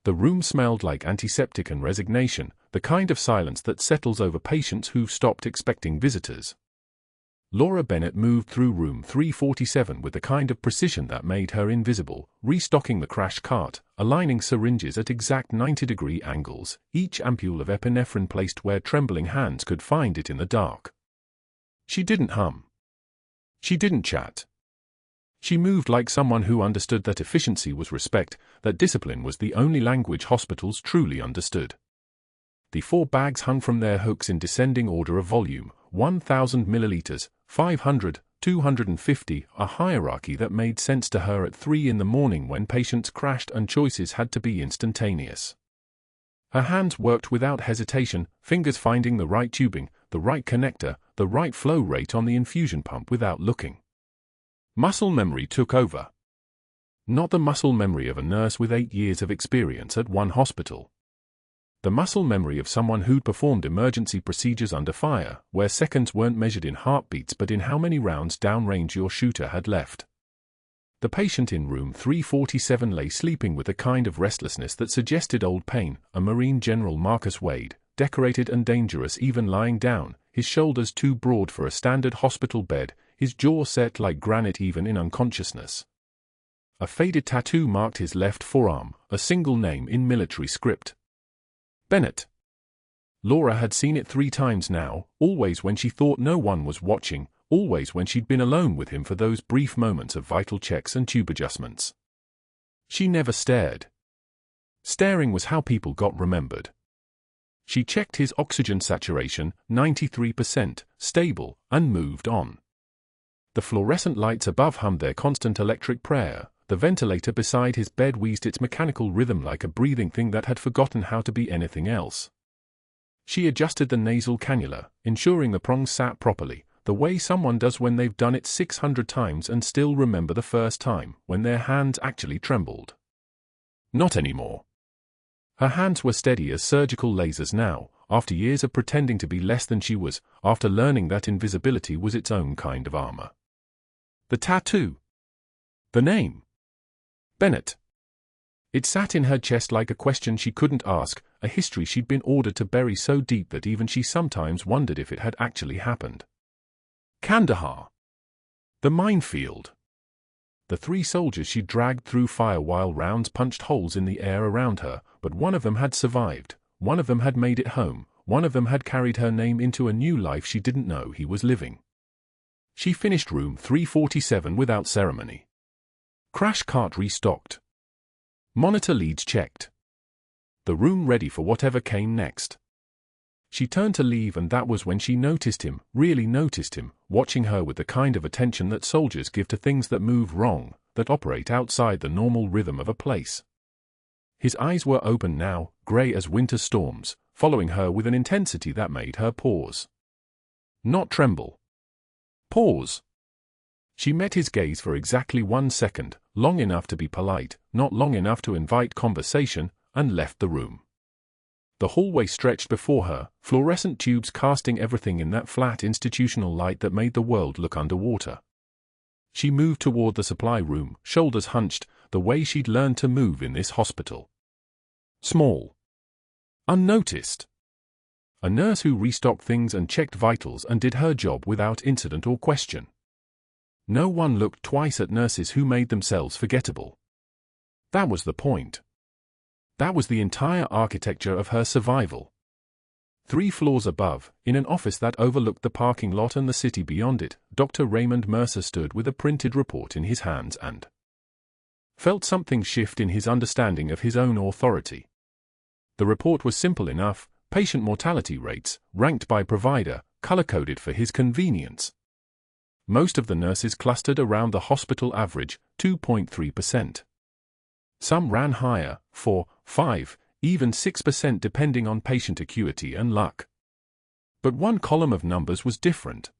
The room smelled like antiseptic and resignation, the kind of silence that settles over patients who've stopped expecting visitors. Laura Bennett moved through room 347 with the kind of precision that made her invisible, restocking the crash cart, aligning syringes at exact 90-degree angles, each ampule of epinephrine placed where trembling hands could find it in the dark. She didn't hum. She didn't chat. She moved like someone who understood that efficiency was respect, that discipline was the only language hospitals truly understood. The 4 bags hung from their hooks in descending order of volume, 1,000 milliliters, 500, 250, a hierarchy that made sense to her at 3 in the morning when patients crashed and choices had to be instantaneous. Her hands worked without hesitation, fingers finding the right tubing, the right connector, the right flow rate on the infusion pump without looking. Muscle memory took over. Not the muscle memory of a nurse with 8 years of experience at one hospital. The muscle memory of someone who'd performed emergency procedures under fire, where seconds weren't measured in heartbeats but in how many rounds downrange your shooter had left. The patient in room 347 lay sleeping with a kind of restlessness that suggested old pain, a Marine General Marcus Wade, decorated and dangerous even lying down, his shoulders too broad for a standard hospital bed, his jaw set like granite even in unconsciousness. A faded tattoo marked his left forearm, a single name in military script. Bennett. Laura had seen it 3 times now, always when she thought no one was watching, always when she'd been alone with him for those brief moments of vital checks and tube adjustments. She never stared. Staring was how people got remembered. She checked his oxygen saturation, 93%, stable, and moved on. The fluorescent lights above hummed their constant electric prayer. The ventilator beside his bed wheezed its mechanical rhythm like a breathing thing that had forgotten how to be anything else. She adjusted the nasal cannula, ensuring the prongs sat properly, the way someone does when they've done it 600 times and still remember the first time, when their hands actually trembled. Not anymore. Her hands were steady as surgical lasers now, after years of pretending to be less than she was, after learning that invisibility was its own kind of armor. The tattoo. The name. Bennett. It sat in her chest like a question she couldn't ask, a history she'd been ordered to bury so deep that even she sometimes wondered if it had actually happened. Kandahar. The minefield. The 3 soldiers she dragged through fire while rounds punched holes in the air around her, but one of them had survived, one of them had made it home, one of them had carried her name into a new life she didn't know he was living. She finished room 347 without ceremony. Crash cart restocked. Monitor leads checked. The room ready for whatever came next. She turned to leave and that was when she noticed him, really noticed him, watching her with the kind of attention that soldiers give to things that move wrong, that operate outside the normal rhythm of a place. His eyes were open now, grey as winter storms, following her with an intensity that made her pause. Not tremble. Pause. She met his gaze for exactly 1 second, long enough to be polite, not long enough to invite conversation, and left the room. The hallway stretched before her, fluorescent tubes casting everything in that flat institutional light that made the world look underwater. She moved toward the supply room, shoulders hunched, the way she'd learned to move in this hospital. Small. Unnoticed. A nurse who restocked things and checked vitals and did her job without incident or question. No one looked twice at nurses who made themselves forgettable. That was the point. That was the entire architecture of her survival. 3 floors above, in an office that overlooked the parking lot and the city beyond it, Dr. Raymond Mercer stood with a printed report in his hands and felt something shift in his understanding of his own authority. The report was simple enough, patient mortality rates, ranked by provider, color-coded for his convenience. Most of the nurses clustered around the hospital average, 2.3%. Some ran higher, 4, 5, even 6% depending on patient acuity and luck. But one column of numbers was different.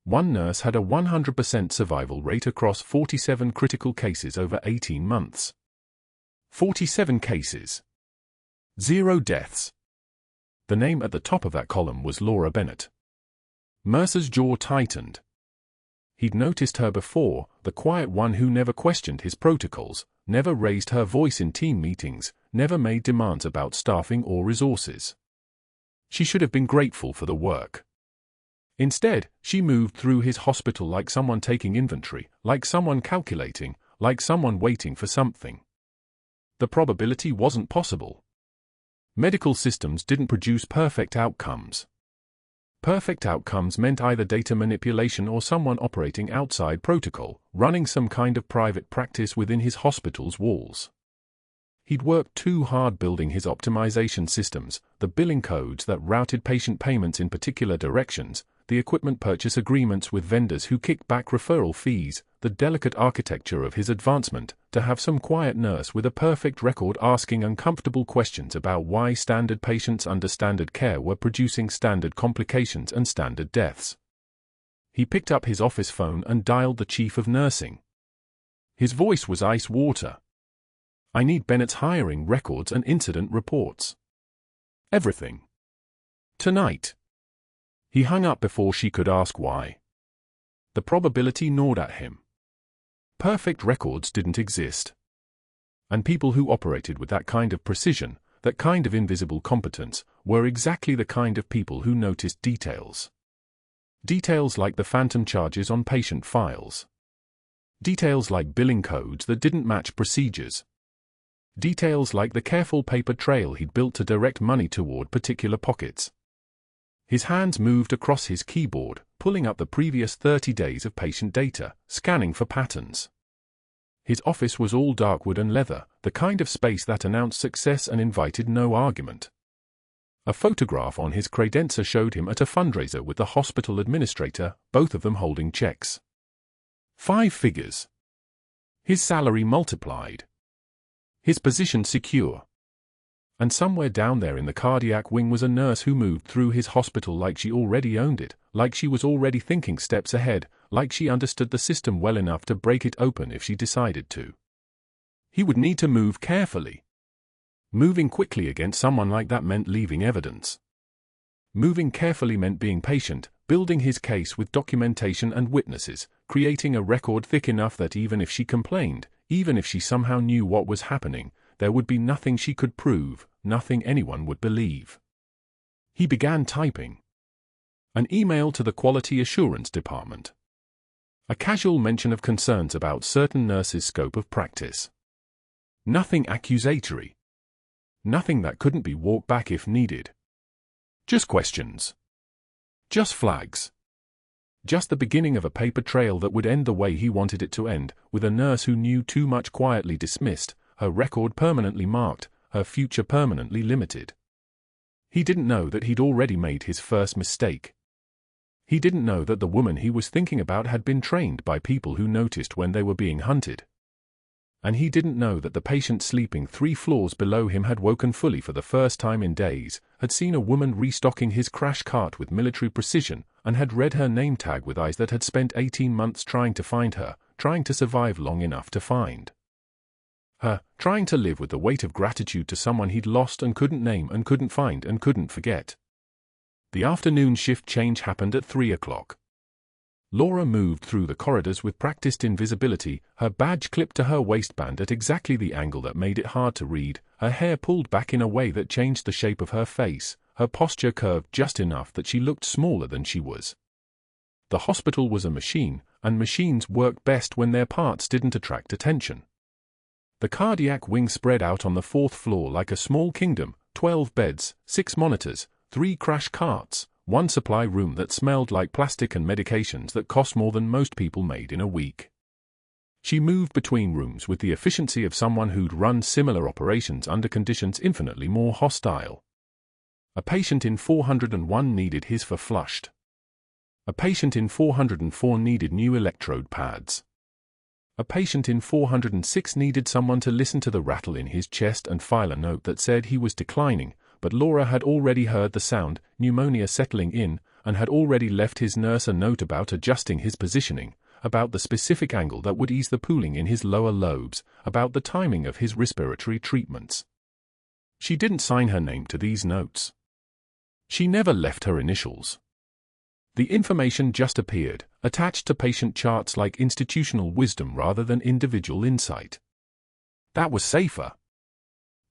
One nurse had a 100% survival rate across 47 critical cases over 18 months. 47 cases. 0 deaths. The name at the top of that column was Laura Bennett. Mercer's jaw tightened. He'd noticed her before, the quiet one who never questioned his protocols, never raised her voice in team meetings, never made demands about staffing or resources. She should have been grateful for the work. Instead, she moved through his hospital like someone taking inventory, like someone calculating, like someone waiting for something. The probability wasn't possible. Medical systems didn't produce perfect outcomes. Perfect outcomes meant either data manipulation or someone operating outside protocol, running some kind of private practice within his hospital's walls. He'd worked too hard building his optimization systems, the billing codes that routed patient payments in particular directions, the equipment purchase agreements with vendors who kicked back referral fees, the delicate architecture of his advancement, to have some quiet nurse with a perfect record asking uncomfortable questions about why standard patients under standard care were producing standard complications and standard deaths. He picked up his office phone and dialed the chief of nursing. His voice was ice water. "I need Bennett's hiring records and incident reports. Everything. Tonight." He hung up before she could ask why. The probability gnawed at him. Perfect records didn't exist. And people who operated with that kind of precision, that kind of invisible competence, were exactly the kind of people who noticed details. Details like the phantom charges on patient files. Details like billing codes that didn't match procedures. Details like the careful paper trail he'd built to direct money toward particular pockets. His hands moved across his keyboard, pulling up the previous 30 days of patient data, scanning for patterns. His office was all dark wood and leather, the kind of space that announced success and invited no argument. A photograph on his credenza showed him at a fundraiser with the hospital administrator, both of them holding checks. 5 figures. His salary multiplied. His position secure. And somewhere down there in the cardiac wing was a nurse who moved through his hospital like she already owned it, like she was already thinking steps ahead, like she understood the system well enough to break it open if she decided to. He would need to move carefully. Moving quickly against someone like that meant leaving evidence. Moving carefully meant being patient, building his case with documentation and witnesses, creating a record thick enough that even if she complained, even if she somehow knew what was happening, there would be nothing she could prove, nothing anyone would believe. He began typing. An email to the Quality Assurance Department. A casual mention of concerns about certain nurses' scope of practice. Nothing accusatory. Nothing that couldn't be walked back if needed. Just questions. Just flags. Just the beginning of a paper trail that would end the way he wanted it to end, with a nurse who knew too much quietly dismissed, her record permanently marked, her future permanently limited. He didn't know that he'd already made his first mistake. He didn't know that the woman he was thinking about had been trained by people who noticed when they were being hunted. And he didn't know that the patient sleeping 3 floors below him had woken fully for the first time in days, had seen a woman restocking his crash cart with military precision, and had read her name tag with eyes that had spent 18 months trying to find her, trying to survive long enough to find her, trying to live with the weight of gratitude to someone he'd lost and couldn't name and couldn't find and couldn't forget. The afternoon shift change happened at 3 o'clock. Laura moved through the corridors with practiced invisibility, her badge clipped to her waistband at exactly the angle that made it hard to read, her hair pulled back in a way that changed the shape of her face, her posture curved just enough that she looked smaller than she was. The hospital was a machine, and machines worked best when their parts didn't attract attention. The cardiac wing spread out on the 4th floor like a small kingdom, 12 beds, 6 monitors, 3 crash carts, 1 supply room that smelled like plastic and medications that cost more than most people made in a week. She moved between rooms with the efficiency of someone who'd run similar operations under conditions infinitely more hostile. A patient in 401 needed his for flushed. A patient in 404 needed new electrode pads. A patient in 406 needed someone to listen to the rattle in his chest and file a note that said he was declining, but Laura had already heard the sound, pneumonia settling in, and had already left his nurse a note about adjusting his positioning, about the specific angle that would ease the pooling in his lower lobes, about the timing of his respiratory treatments. She didn't sign her name to these notes. She never left her initials. The information just appeared, attached to patient charts like institutional wisdom rather than individual insight. That was safer.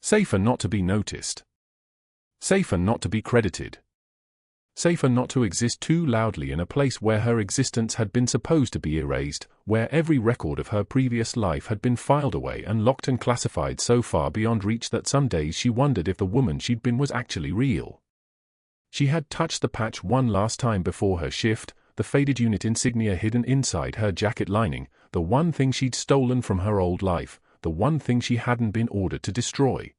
Safer not to be noticed. Safer not to be credited. Safer not to exist too loudly in a place where her existence had been supposed to be erased, where every record of her previous life had been filed away and locked and classified so far beyond reach that some days she wondered if the woman she'd been was actually real. She had touched the patch one last time before her shift, the faded unit insignia hidden inside her jacket lining, the one thing she'd stolen from her old life, the one thing she hadn't been ordered to destroy.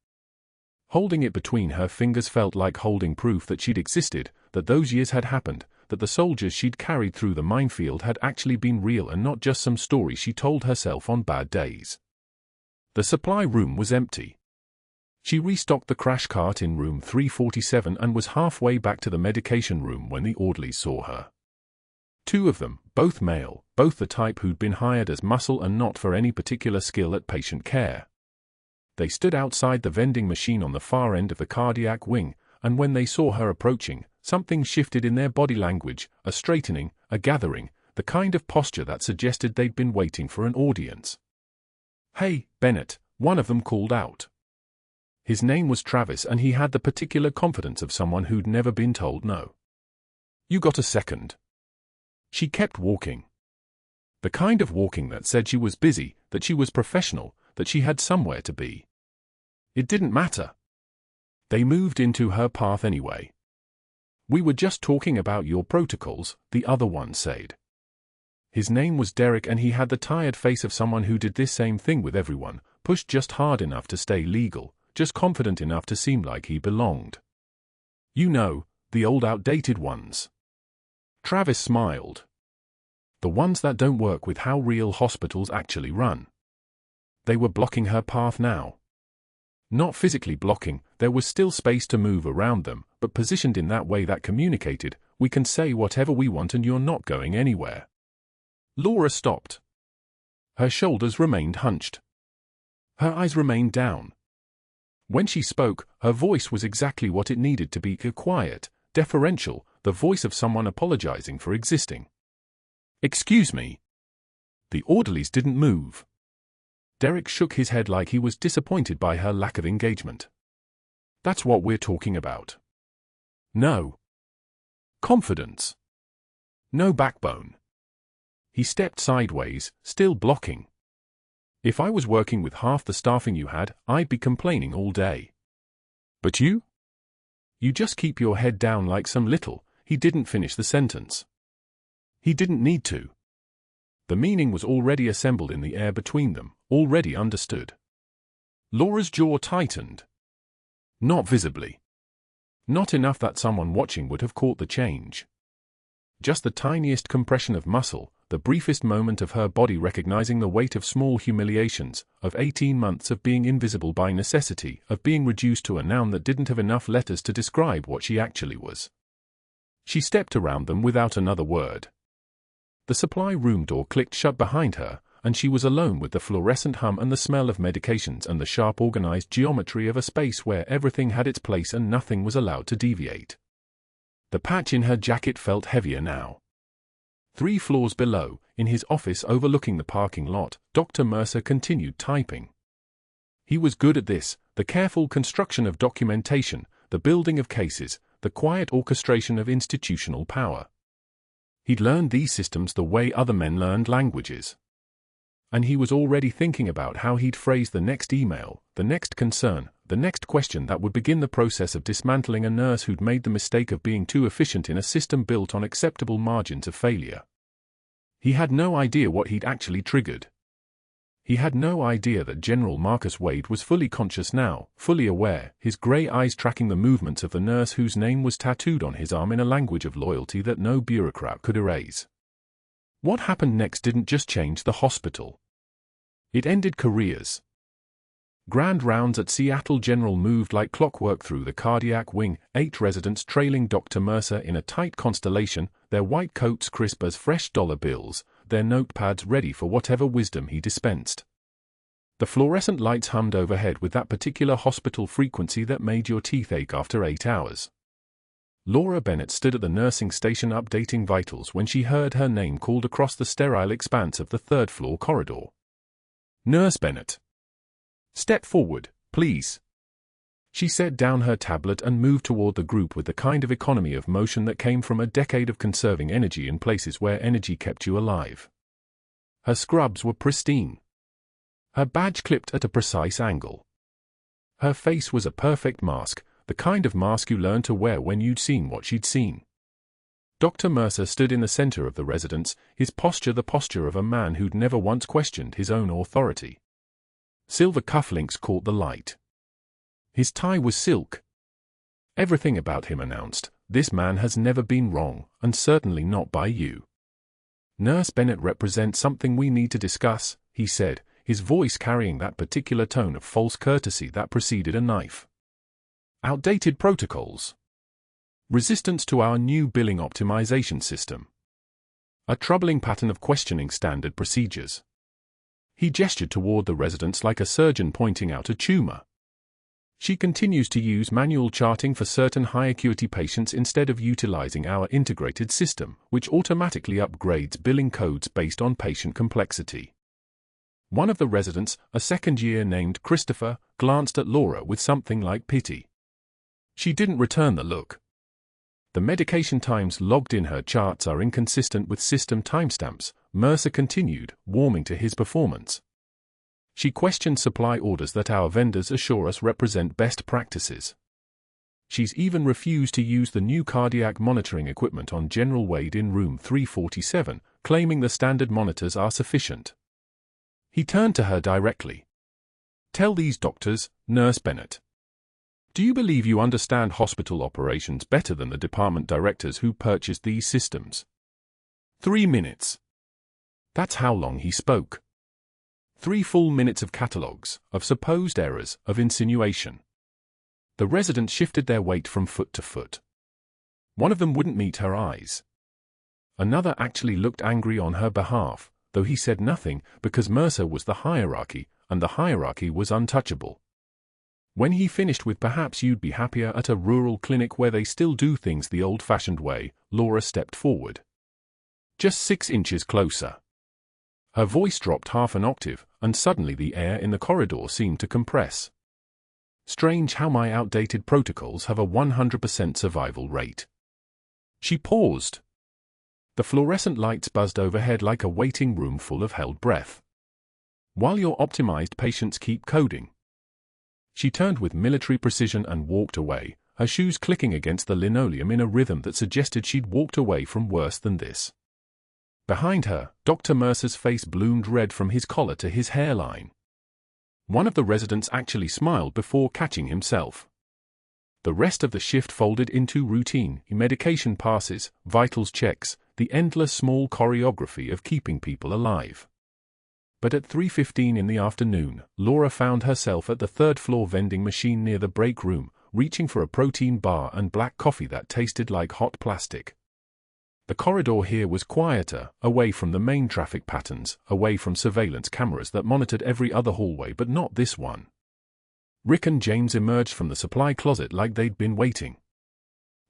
Holding it between her fingers felt like holding proof that she'd existed, that those years had happened, that the soldiers she'd carried through the minefield had actually been real and not just some story she told herself on bad days. The supply room was empty. She restocked the crash cart in room 347 and was halfway back to the medication room when the orderlies saw her. Two of them, both male, both the type who'd been hired as muscle and not for any particular skill at patient care. They stood outside the vending machine on the far end of the cardiac wing, and when they saw her approaching, something shifted in their body language, a straightening, a gathering, the kind of posture that suggested they'd been waiting for an audience. "Hey, Bennett," one of them called out. His name was Travis and he had the particular confidence of someone who'd never been told no. "You got a second?" She kept walking. The kind of walking that said she was busy, that she was professional, that she had somewhere to be. It didn't matter. They moved into her path anyway. "We were just talking about your protocols," the other one said. His name was Derek and he had the tired face of someone who did this same thing with everyone, pushed just hard enough to stay legal, just confident enough to seem like he belonged. "You know, the old outdated ones." Travis smiled. "The ones that don't work with how real hospitals actually run." They were blocking her path now. Not physically blocking, there was still space to move around them, but positioned in that way that communicated, "We can say whatever we want and you're not going anywhere." Laura stopped. Her shoulders remained hunched. Her eyes remained down. When she spoke, her voice was exactly what it needed to be, quiet, deferential, the voice of someone apologizing for existing. "Excuse me." The orderlies didn't move. Derek shook his head like he was disappointed by her lack of engagement. "That's what we're talking about. No confidence. No backbone." He stepped sideways, still blocking. "If I was working with half the staffing you had, I'd be complaining all day. But you? You just keep your head down like some little..." He didn't finish the sentence. He didn't need to. The meaning was already assembled in the air between them, already understood. Laura's jaw tightened. Not visibly. Not enough that someone watching would have caught the change. Just the tiniest compression of muscle, the briefest moment of her body recognizing the weight of small humiliations, of 18 months of being invisible by necessity, of being reduced to a noun that didn't have enough letters to describe what she actually was. She stepped around them without another word. The supply room door clicked shut behind her, and she was alone with the fluorescent hum and the smell of medications and the sharp organized geometry of a space where everything had its place and nothing was allowed to deviate. The patch in her jacket felt heavier now. 3 floors below, in his office overlooking the parking lot, Dr. Mercer continued typing. He was good at this, the careful construction of documentation, the building of cases, the quiet orchestration of institutional power. He'd learned these systems the way other men learned languages. And he was already thinking about how he'd phrase the next email, the next concern, the next question that would begin the process of dismantling a nurse who'd made the mistake of being too efficient in a system built on acceptable margins of failure. He had no idea what he'd actually triggered. He had no idea that General Marcus Wade was fully conscious now, fully aware, his grey eyes tracking the movements of the nurse whose name was tattooed on his arm in a language of loyalty that no bureaucrat could erase. What happened next didn't just change the hospital. It ended careers. Grand rounds at Seattle General moved like clockwork through the cardiac wing, 8 residents trailing Dr. Mercer in a tight constellation, their white coats crisp as fresh dollar bills, their notepads ready for whatever wisdom he dispensed. The fluorescent lights hummed overhead with that particular hospital frequency that made your teeth ache after 8 hours. Laura Bennett stood at the nursing station updating vitals when she heard her name called across the sterile expanse of the 3rd-floor corridor. "Nurse Bennett. Step forward, please." She set down her tablet and moved toward the group with the kind of economy of motion that came from a decade of conserving energy in places where energy kept you alive. Her scrubs were pristine. Her badge clipped at a precise angle. Her face was a perfect mask, the kind of mask you learn to wear when you'd seen what she'd seen. Dr. Mercer stood in the center of the residence, his posture the posture of a man who'd never once questioned his own authority. Silver cufflinks caught the light. His tie was silk. Everything about him announced, this man has never been wrong, and certainly not by you. Nurse Bennett represents something we need to discuss, he said, his voice carrying that particular tone of false courtesy that preceded a knife. Outdated protocols. Resistance to our new billing optimization system. A troubling pattern of questioning standard procedures. He gestured toward the residents like a surgeon pointing out a tumor. She continues to use manual charting for certain high-acuity patients instead of utilizing our integrated system, which automatically upgrades billing codes based on patient complexity. One of the residents, a second-year named Christopher, glanced at Laura with something like pity. She didn't return the look. The medication times logged in her charts are inconsistent with system timestamps, Mercer continued, warming to his performance. She questioned supply orders that our vendors assure us represent best practices. She's even refused to use the new cardiac monitoring equipment on General Wade in room 347, claiming the standard monitors are sufficient. He turned to her directly. Tell these doctors, Nurse Bennett. Do you believe you understand hospital operations better than the department directors who purchased these systems? 3 minutes. That's how long he spoke. 3 full minutes of catalogues, of supposed errors, of insinuation. The residents shifted their weight from foot to foot. One of them wouldn't meet her eyes. Another actually looked angry on her behalf, though he said nothing because Mercer was the hierarchy, and the hierarchy was untouchable. When he finished with perhaps you'd be happier at a rural clinic where they still do things the old-fashioned way, Laura stepped forward. Just 6 inches closer. Her voice dropped half an octave, and suddenly the air in the corridor seemed to compress. Strange how my outdated protocols have a 100% survival rate. She paused. The fluorescent lights buzzed overhead like a waiting room full of held breath. While your optimized patients keep coding. She turned with military precision and walked away, her shoes clicking against the linoleum in a rhythm that suggested she'd walked away from worse than this. Behind her, Dr. Mercer's face bloomed red from his collar to his hairline. One of the residents actually smiled before catching himself. The rest of the shift folded into routine, medication passes, vitals checks, the endless small choreography of keeping people alive. But at 3:15 in the afternoon, Laura found herself at the third-floor vending machine near the break room, reaching for a protein bar and black coffee that tasted like hot plastic. The corridor here was quieter, away from the main traffic patterns, away from surveillance cameras that monitored every other hallway but not this one. Rick and James emerged from the supply closet like they'd been waiting.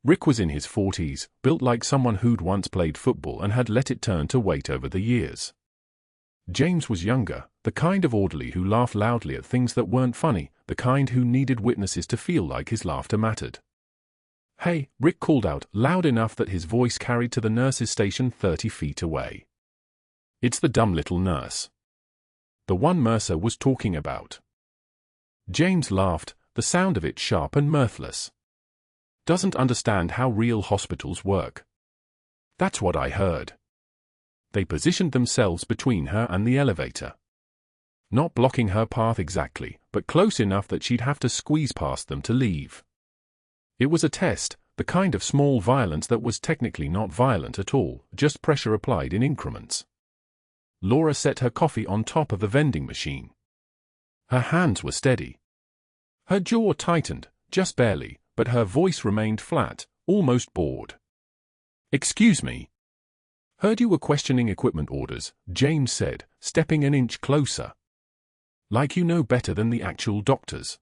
Rick was in his 40s, built like someone who'd once played football and had let it turn to weight over the years. James was younger, the kind of orderly who laughed loudly at things that weren't funny, the kind who needed witnesses to feel like his laughter mattered. "Hey," Rick called out, loud enough that his voice carried to the nurse's station 30 feet away. "It's the dumb little nurse. The one Mercer was talking about." James laughed, the sound of it sharp and mirthless. "Doesn't understand how real hospitals work. That's what I heard." They positioned themselves between her and the elevator. Not blocking her path exactly, but close enough that she'd have to squeeze past them to leave. It was a test, the kind of small violence that was technically not violent at all, just pressure applied in increments. Laura set her coffee on top of the vending machine. Her hands were steady. Her jaw tightened, just barely, but her voice remained flat, almost bored. "Excuse me." "Heard you were questioning equipment orders," James said, stepping an inch closer. "Like you know better than the actual doctors.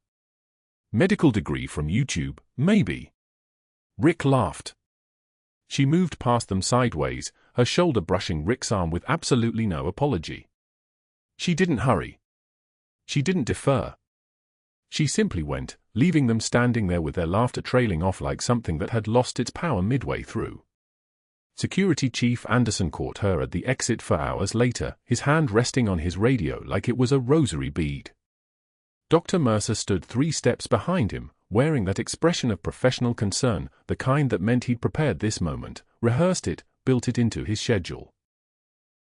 Medical degree from YouTube, maybe." Rick laughed. She moved past them sideways, her shoulder brushing Rick's arm with absolutely no apology. She didn't hurry. She didn't defer. She simply went, leaving them standing there with their laughter trailing off like something that had lost its power midway through. Security Chief Anderson caught her at the exit 4 hours later, his hand resting on his radio like it was a rosary bead. Dr. Mercer stood 3 steps behind him, wearing that expression of professional concern, the kind that meant he'd prepared this moment, rehearsed it, built it into his schedule.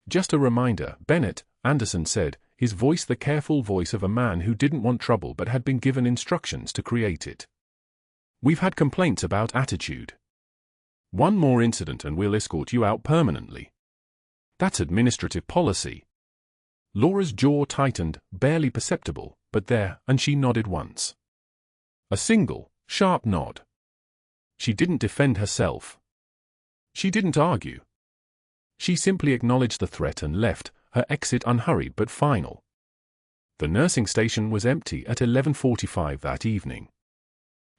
"Just a reminder, Bennett," Anderson said, his voice the careful voice of a man who didn't want trouble but had been given instructions to create it. "We've had complaints about attitude. One more incident and we'll escort you out permanently. That's administrative policy." Laura's jaw tightened, barely perceptible, but there, and she nodded once. A single, sharp nod. She didn't defend herself. She didn't argue. She simply acknowledged the threat and left, her exit unhurried but final. The nursing station was empty at 11:45 that evening.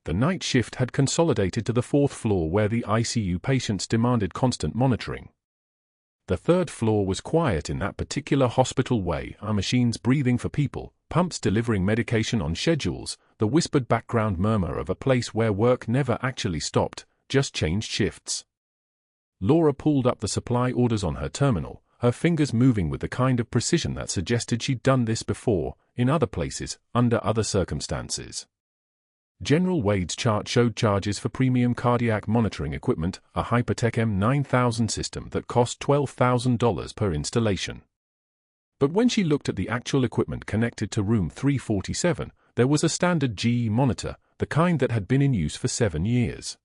The night shift had consolidated to the 4th floor where the ICU patients demanded constant monitoring. The 3rd floor was quiet in that particular hospital way, machines breathing for people, pumps delivering medication on schedules, the whispered background murmur of a place where work never actually stopped, just changed shifts. Laura pulled up the supply orders on her terminal, her fingers moving with the kind of precision that suggested she'd done this before, in other places, under other circumstances. General Wade's chart showed charges for premium cardiac monitoring equipment, a Hypertech M9000 system that cost $12,000 per installation. But when she looked at the actual equipment connected to room 347, there was a standard GE monitor, the kind that had been in use for 7 years.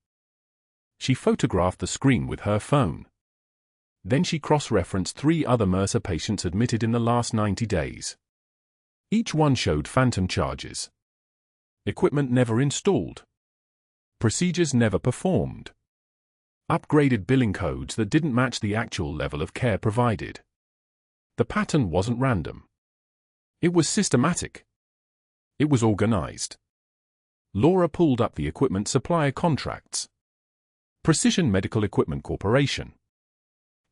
She photographed the screen with her phone. Then she cross-referenced 3 other Mercer patients admitted in the last 90 days. Each one showed phantom charges. Equipment never installed. Procedures never performed. Upgraded billing codes that didn't match the actual level of care provided. The pattern wasn't random. It was systematic. It was organized. Laura pulled up the equipment supplier contracts. Precision Medical Equipment Corporation.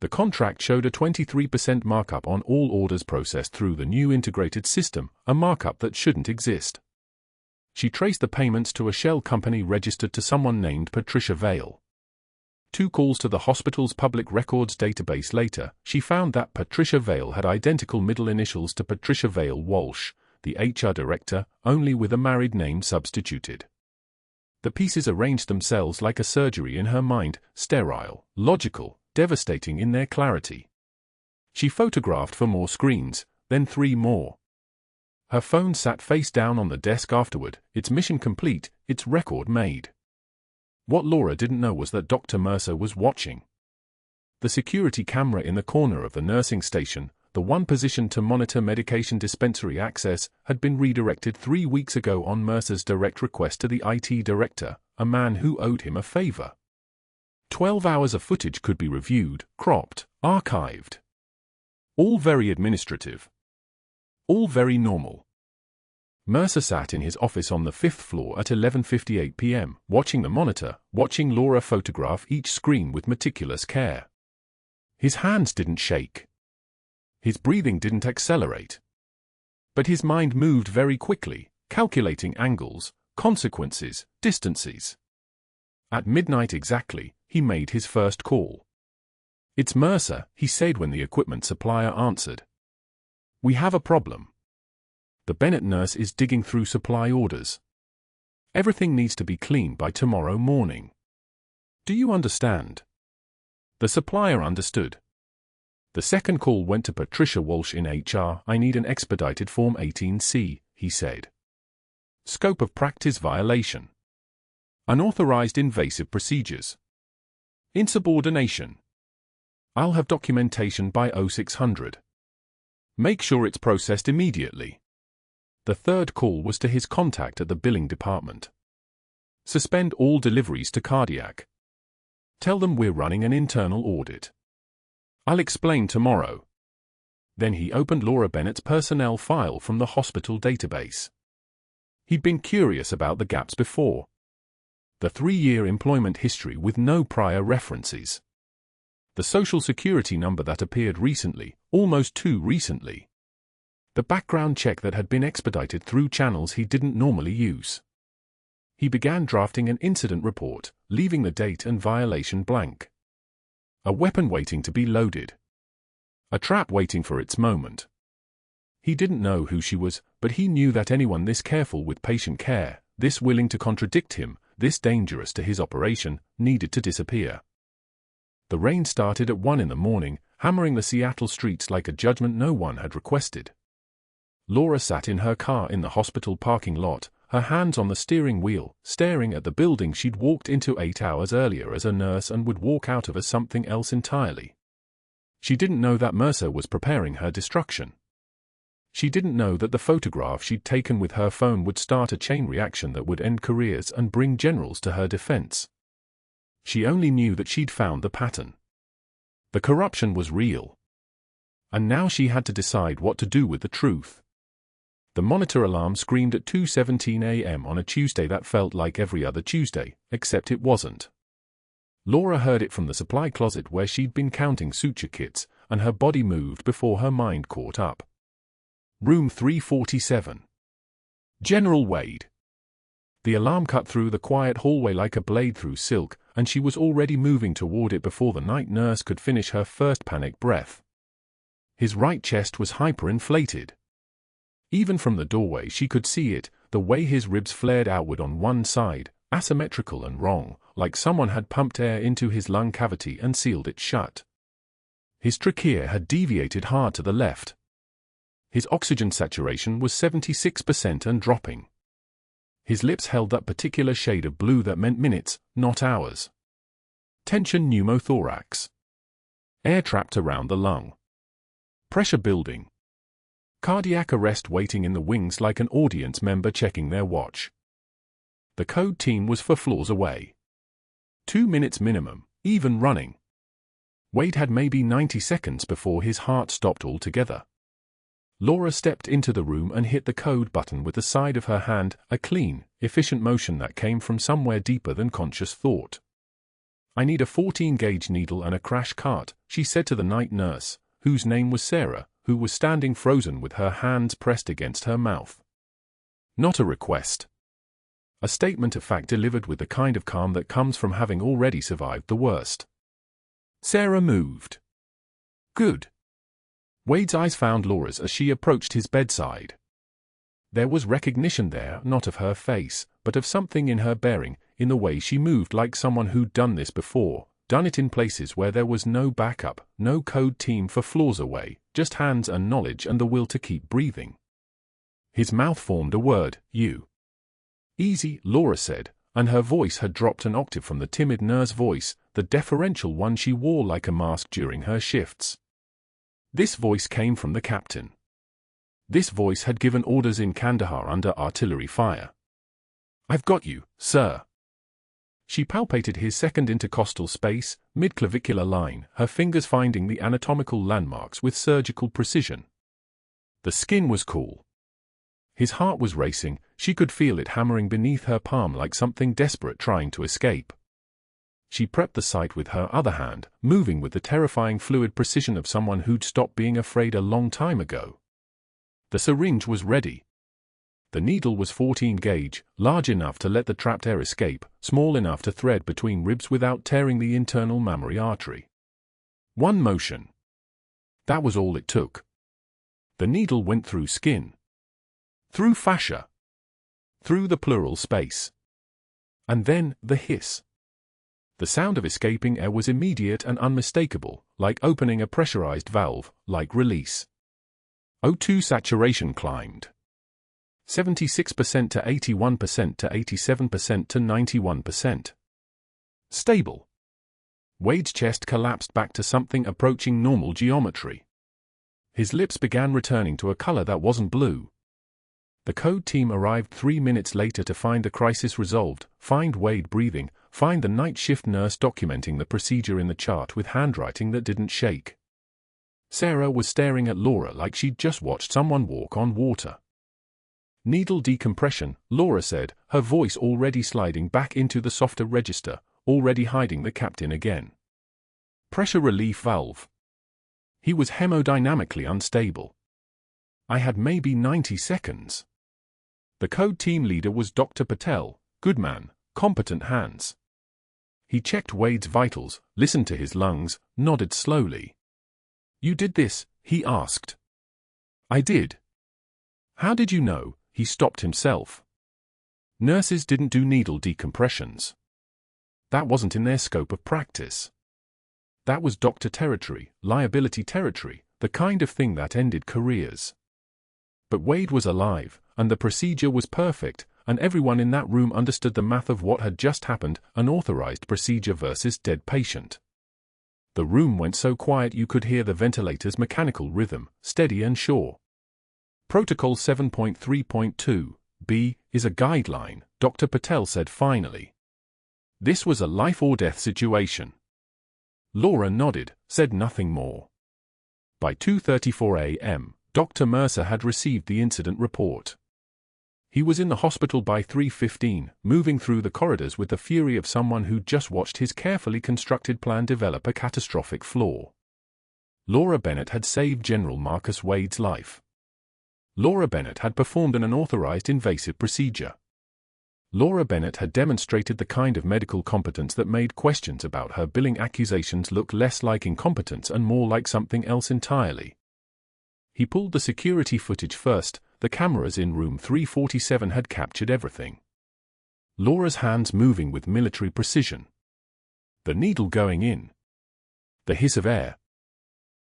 The contract showed a 23% markup on all orders processed through the new integrated system, a markup that shouldn't exist. She traced the payments to a shell company registered to someone named Patricia Vale. 2 calls to the hospital's public records database later, she found that Patricia Vale had identical middle initials to Patricia Vale Walsh, the HR director, only with a married name substituted. The pieces arranged themselves like a surgery in her mind, sterile, logical, devastating in their clarity. She photographed for more screens, then 3 more. Her phone sat face down on the desk afterward, its mission complete, its record made. What Laura didn't know was that Dr. Mercer was watching. The security camera in the corner of the nursing station, the one positioned to monitor medication dispensary access, had been redirected 3 weeks ago on Mercer's direct request to the IT director, a man who owed him a favor. 12 hours of footage could be reviewed, cropped, archived. All very administrative. All very normal. Mercer sat in his office on the 5th floor at 11:58 p.m., watching the monitor, watching Laura photograph each screen with meticulous care. His hands didn't shake. His breathing didn't accelerate. But his mind moved very quickly, calculating angles, consequences, distances. At midnight exactly, he made his first call. "It's Mercer," he said when the equipment supplier answered. "We have a problem. The Bennett nurse is digging through supply orders. Everything needs to be clean by tomorrow morning. Do you understand?" The supplier understood. The second call went to Patricia Walsh in HR. "I need an expedited Form 18C, he said. Scope of practice violation. Unauthorized invasive procedures. Insubordination. I'll have documentation by 0600. Make sure it's processed immediately." The third call was to his contact at the billing department. "Suspend all deliveries to cardiac. Tell them we're running an internal audit. I'll explain tomorrow." Then he opened Laura Bennett's personnel file from the hospital database. He'd been curious about the gaps before. The 3-year employment history with no prior references. The social security number that appeared recently, almost too recently. The background check that had been expedited through channels he didn't normally use. He began drafting an incident report, leaving the date and violation blank. A weapon waiting to be loaded. A trap waiting for its moment. He didn't know who she was, but he knew that anyone this careful with patient care, this willing to contradict him, this dangerous to his operation, needed to disappear. The rain started at 1 in the morning, hammering the Seattle streets like a judgment no one had requested. Laura sat in her car in the hospital parking lot, her hands on the steering wheel, staring at the building she'd walked into 8 hours earlier as a nurse and would walk out of as something else entirely. She didn't know that Mercer was preparing her destruction. She didn't know that the photograph she'd taken with her phone would start a chain reaction that would end careers and bring generals to her defense. She only knew that she'd found the pattern. The corruption was real. And now she had to decide what to do with the truth. The monitor alarm screamed at 2:17 a.m. on a Tuesday that felt like every other Tuesday, except it wasn't. Laura heard it from the supply closet where she'd been counting suture kits, and her body moved before her mind caught up. Room 347. General Wade. The alarm cut through the quiet hallway like a blade through silk, and she was already moving toward it before the night nurse could finish her first panic breath. His right chest was hyperinflated. Even from the doorway she could see it, the way his ribs flared outward on one side, asymmetrical and wrong, like someone had pumped air into his lung cavity and sealed it shut. His trachea had deviated hard to the left. His oxygen saturation was 76% and dropping. His lips held that particular shade of blue that meant minutes, not hours. Tension pneumothorax. Air trapped around the lung. Pressure building. Cardiac arrest waiting in the wings like an audience member checking their watch. The code team was 4 floors away. 2 minutes minimum, even running. Wade had maybe 90 seconds before his heart stopped altogether. Laura stepped into the room and hit the code button with the side of her hand, a clean, efficient motion that came from somewhere deeper than conscious thought. "I need a 14-gauge needle and a crash cart," she said to the night nurse, whose name was Sarah, who was standing frozen with her hands pressed against her mouth. Not a request. A statement of fact delivered with the kind of calm that comes from having already survived the worst. Sarah moved. Good. Wade's eyes found Laura's as she approached his bedside. There was recognition there, not of her face, but of something in her bearing, in the way she moved like someone who'd done this before, done it in places where there was no backup, no code team 4 floors away, just hands and knowledge and the will to keep breathing. His mouth formed a word, "You." "Easy," Laura said, and her voice had dropped an octave from the timid nurse voice, the deferential one she wore like a mask during her shifts. This voice came from the captain. This voice had given orders in Kandahar under artillery fire. "I've got you, sir." She palpated his second intercostal space, mid-clavicular line, her fingers finding the anatomical landmarks with surgical precision. The skin was cool. His heart was racing, she could feel it hammering beneath her palm like something desperate trying to escape. She prepped the site with her other hand, moving with the terrifying fluid precision of someone who'd stopped being afraid a long time ago. The syringe was ready. The needle was 14 gauge, large enough to let the trapped air escape, small enough to thread between ribs without tearing the internal mammary artery. One motion. That was all it took. The needle went through skin. Through fascia. Through the pleural space. And then, the hiss. The sound of escaping air was immediate and unmistakable, like opening a pressurized valve, like release. O2 saturation climbed. 76% to 81% to 87% to 91%. Stable. Wade's chest collapsed back to something approaching normal geometry. His lips began returning to a color that wasn't blue. The code team arrived 3 minutes later to find the crisis resolved, find Wade breathing, find the night shift nurse documenting the procedure in the chart with handwriting that didn't shake. Sarah was staring at Laura like she'd just watched someone walk on water. "Needle decompression," Laura said, her voice already sliding back into the softer register, already hiding the captain again. "Pressure relief valve." He was hemodynamically unstable. "I had maybe 90 seconds. The code team leader was Dr. Patel, Good man, competent hands. He checked Wade's vitals, listened to his lungs, nodded slowly. You did this? He asked. I did. How did you know? He stopped himself. Nurses didn't do needle decompressions. That wasn't in their scope of practice. That was doctor territory, liability territory, the kind of thing that ended careers. But Wade was alive, and the procedure was perfect, and everyone in that room understood the math of what had just happened, an authorized procedure versus dead patient. The room went so quiet you could hear the ventilator's mechanical rhythm, steady and sure. Protocol 7.3.2b is a guideline, Dr. Patel said finally. This was a life-or-death situation. Laura nodded, said nothing more. By 2:34 a.m., Dr. Mercer had received the incident report. He was in the hospital by 3:15, moving through the corridors with the fury of someone who'd just watched his carefully constructed plan develop a catastrophic flaw. Laura Bennett had saved General Marcus Wade's life. Laura Bennett had performed an unauthorized invasive procedure. Laura Bennett had demonstrated the kind of medical competence that made questions about her billing accusations look less like incompetence and more like something else entirely. He pulled the security footage first. The cameras in room 347 had captured everything. Laura's hands moving with military precision. The needle going in. The hiss of air.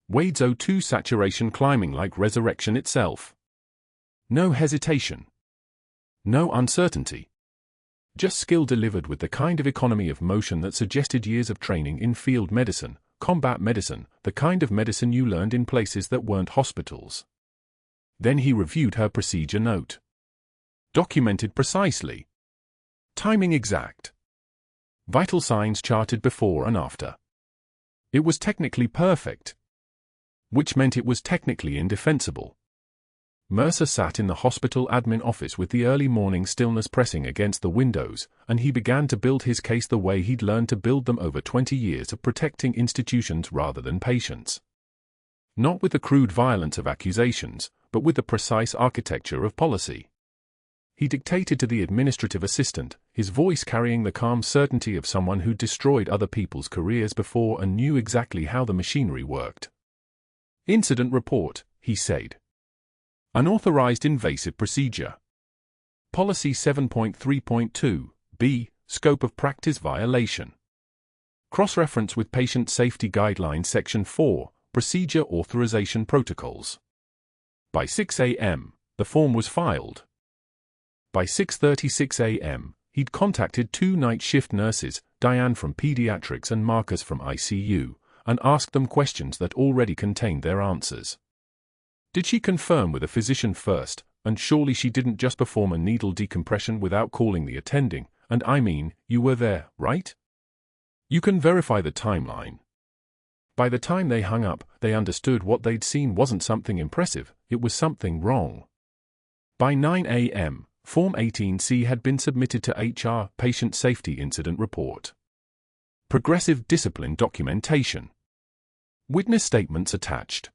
Wade's O2 saturation climbing like resurrection itself. No hesitation. No uncertainty. Just skill delivered with the kind of economy of motion that suggested years of training in field medicine, combat medicine, the kind of medicine you learned in places that weren't hospitals. Then he reviewed her procedure note. Documented precisely. Timing exact. Vital signs charted before and after. It was technically perfect. Which meant it was technically indefensible. Mercer sat in the hospital admin office with the early morning stillness pressing against the windows, and he began to build his case the way he'd learned to build them over 20 years of protecting institutions rather than patients. Not with the crude violence of accusations, but with the precise architecture of policy. He dictated to the administrative assistant, his voice carrying the calm certainty of someone who'd destroyed other people's careers before and knew exactly how the machinery worked. Incident report, he said. Unauthorized invasive procedure. Policy 7.3.2b, scope of practice violation. Cross-reference with Patient Safety Guidelines Section 4, Procedure Authorization Protocols. By 6 a.m., the form was filed. By 6:36 a.m., he'd contacted 2 night shift nurses, Diane from Pediatrics and Marcus from ICU, and asked them questions that already contained their answers. Did she confirm with a physician first, and surely she didn't just perform a needle decompression without calling the attending, and I mean, you were there, right? You can verify the timeline. By the time they hung up, they understood what they'd seen wasn't something impressive, it was something wrong. By 9 a.m., Form 18C had been submitted to HR, Patient Safety Incident Report. Progressive Discipline Documentation. Witness statements attached.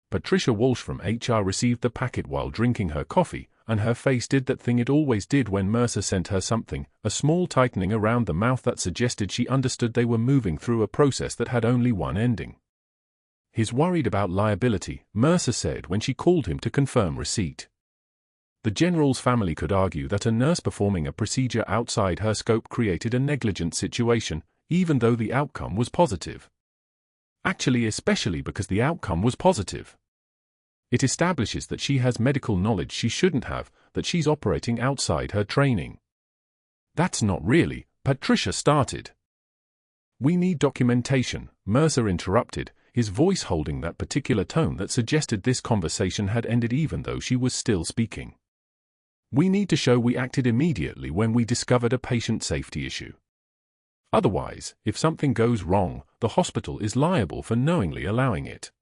Patricia Walsh from HR received the packet while drinking her coffee, and her face did that thing it always did when Mercer sent her something, a small tightening around the mouth that suggested she understood they were moving through a process that had only one ending. He's worried about liability, Mercer said when she called him to confirm receipt. The general's family could argue that a nurse performing a procedure outside her scope created a negligent situation, even though the outcome was positive. Actually, especially because the outcome was positive. It establishes that she has medical knowledge she shouldn't have, that she's operating outside her training. That's not really, Patricia started. We need documentation, Mercer interrupted, his voice holding that particular tone that suggested this conversation had ended even though she was still speaking. We need to show we acted immediately when we discovered a patient safety issue. Otherwise, if something goes wrong, the hospital is liable for knowingly allowing it.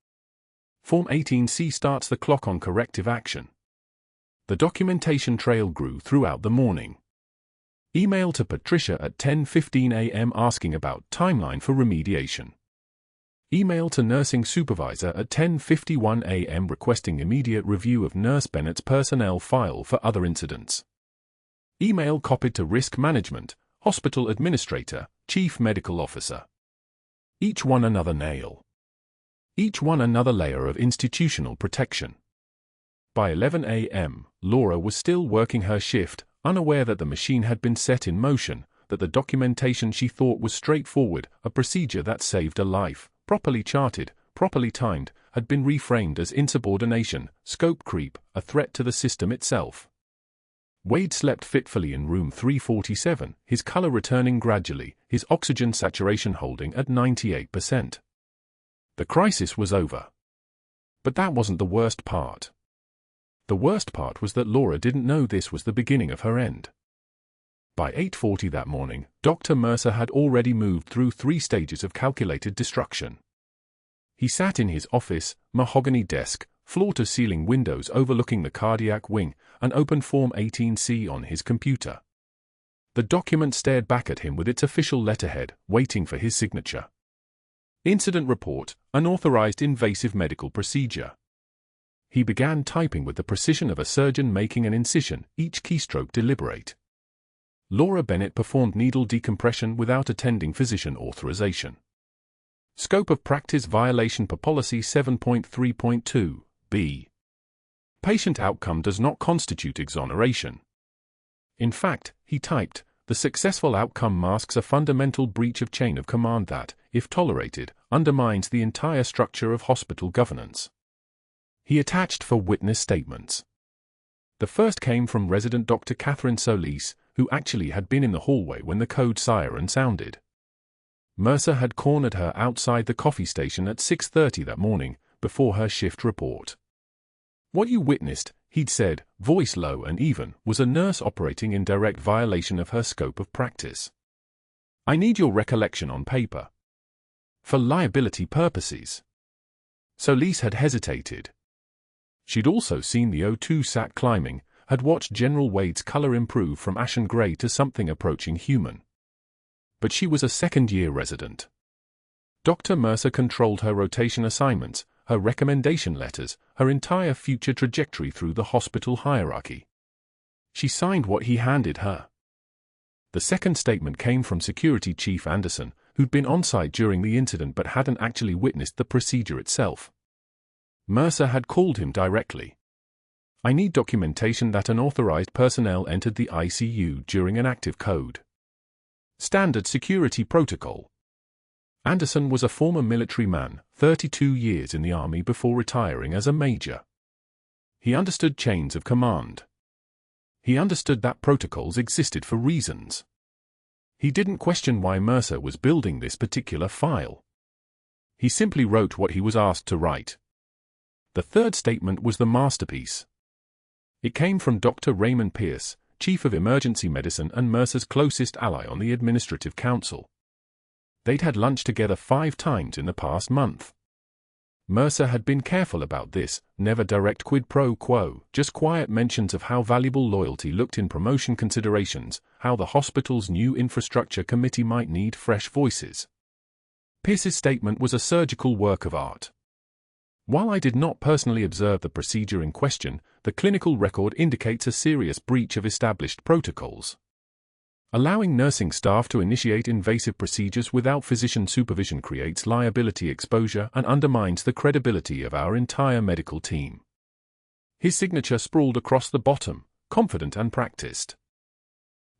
Form 18C starts the clock on corrective action. The documentation trail grew throughout the morning. Email to Patricia at 10:15 a.m. asking about timeline for remediation. Email to nursing supervisor at 10:51 a.m. requesting immediate review of Nurse Bennett's personnel file for other incidents. Email copied to Risk Management, Hospital Administrator, Chief Medical Officer. Each one another nail. Each one another layer of institutional protection. By 11 a.m., Laura was still working her shift, unaware that the machine had been set in motion, that the documentation she thought was straightforward, a procedure that saved a life, properly charted, properly timed, had been reframed as insubordination, scope creep, a threat to the system itself. Wade slept fitfully in room 347, his color returning gradually, his oxygen saturation holding at 98%. The crisis was over. But that wasn't the worst part. The worst part was that Laura didn't know this was the beginning of her end. By 8:40 that morning, Dr. Mercer had already moved through 3 stages of calculated destruction. He sat in his office, mahogany desk, floor-to-ceiling windows overlooking the cardiac wing, and opened Form 18C on his computer. The document stared back at him with its official letterhead, waiting for his signature. Incident Report, Unauthorized Invasive Medical Procedure. He began typing with the precision of a surgeon making an incision, each keystroke deliberate. Laura Bennett performed needle decompression without attending physician authorization. Scope of practice violation per policy 7.3.2, b. Patient outcome does not constitute exoneration. In fact, he typed, the successful outcome masks a fundamental breach of chain of command that, if tolerated, undermines the entire structure of hospital governance. He attached for witness statements. The first came from resident Dr. Catherine Solis, who actually had been in the hallway when the code siren sounded. Mercer had cornered her outside the coffee station at 6:30 that morning, before her shift report. What you witnessed, he'd said, voice low and even, was a nurse operating in direct violation of her scope of practice. I need your recollection on paper. For liability purposes. Solis had hesitated. She'd also seen the O2 sat climbing, had watched General Wade's color improve from ashen gray to something approaching human. But she was a second-year resident. Dr. Mercer controlled her rotation assignments, her recommendation letters, her entire future trajectory through the hospital hierarchy. She signed what he handed her. The second statement came from Security Chief Anderson, who'd been on-site during the incident but hadn't actually witnessed the procedure itself. Mercer had called him directly. I need documentation that unauthorized personnel entered the ICU during an active code. Standard security protocol. Anderson was a former military man, 32 years in the Army before retiring as a major. He understood chains of command. He understood that protocols existed for reasons. He didn't question why Mercer was building this particular file. He simply wrote what he was asked to write. The third statement was the masterpiece. It came from Dr. Raymond Pierce, Chief of Emergency Medicine and Mercer's closest ally on the Administrative Council. They'd had lunch together 5 times in the past month. Mercer had been careful about this, never direct quid pro quo, just quiet mentions of how valuable loyalty looked in promotion considerations, how the hospital's new infrastructure committee might need fresh voices. Pierce's statement was a surgical work of art. While I did not personally observe the procedure in question, the clinical record indicates a serious breach of established protocols. Allowing nursing staff to initiate invasive procedures without physician supervision creates liability exposure and undermines the credibility of our entire medical team. His signature sprawled across the bottom, confident and practiced.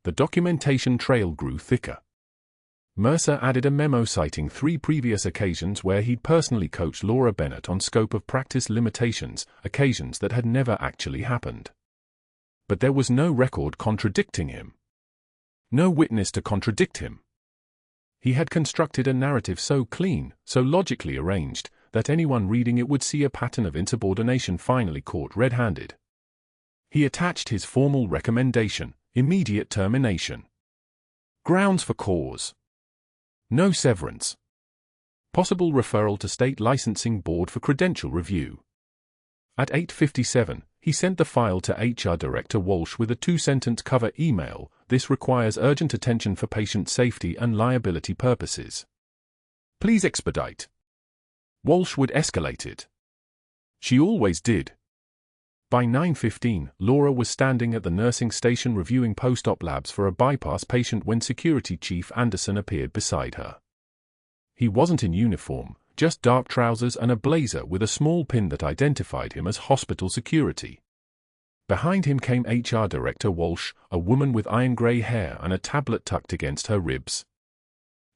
The documentation trail grew thicker. Mercer added a memo citing 3 previous occasions where he'd personally coached Laura Bennett on scope of practice limitations, occasions that had never actually happened. But there was no record contradicting him. No witness to contradict him. He had constructed a narrative so clean, so logically arranged, that anyone reading it would see a pattern of insubordination finally caught red-handed. He attached his formal recommendation, immediate termination. Grounds for cause. No severance. Possible referral to State Licensing Board for credential review. At 8:57, he sent the file to HR Director Walsh with a 2-sentence cover email. This requires urgent attention for patient safety and liability purposes. Please expedite. Walsh would escalate it. She always did. By 9:15, Laura was standing at the nursing station reviewing post-op labs for a bypass patient when Security Chief Anderson appeared beside her. He wasn't in uniform, just dark trousers and a blazer with a small pin that identified him as hospital security. Behind him came HR Director Walsh, a woman with iron-gray hair and a tablet tucked against her ribs.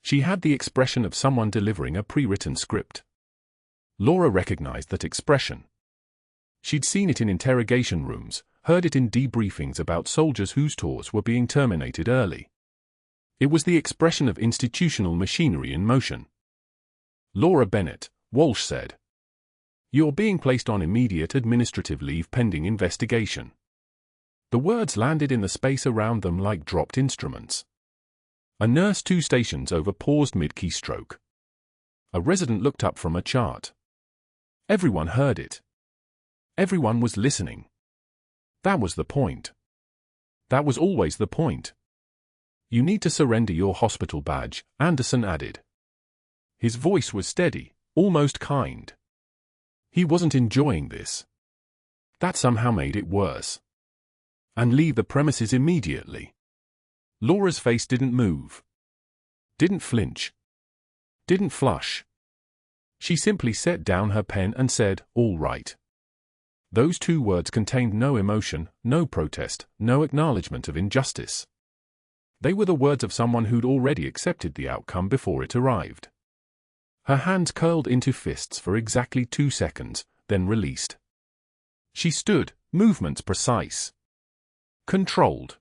She had the expression of someone delivering a pre-written script. Laura recognized that expression. She'd seen it in interrogation rooms, heard it in debriefings about soldiers whose tours were being terminated early. It was the expression of institutional machinery in motion. "Laura Bennett," Walsh said. "You're being placed on immediate administrative leave pending investigation." The words landed in the space around them like dropped instruments. A nurse 2 stations over paused mid-keystroke. A resident looked up from a chart. Everyone heard it. Everyone was listening. That was the point. That was always the point. "You need to surrender your hospital badge," Anderson added. His voice was steady, almost kind. He wasn't enjoying this. That somehow made it worse. "And leave the premises immediately." Laura's face didn't move. Didn't flinch. Didn't flush. She simply set down her pen and said, "All right." Those 2 words contained no emotion, no protest, no acknowledgement of injustice. They were the words of someone who'd already accepted the outcome before it arrived. Her hands curled into fists for exactly 2 seconds, then released. She stood, movements precise. Controlled.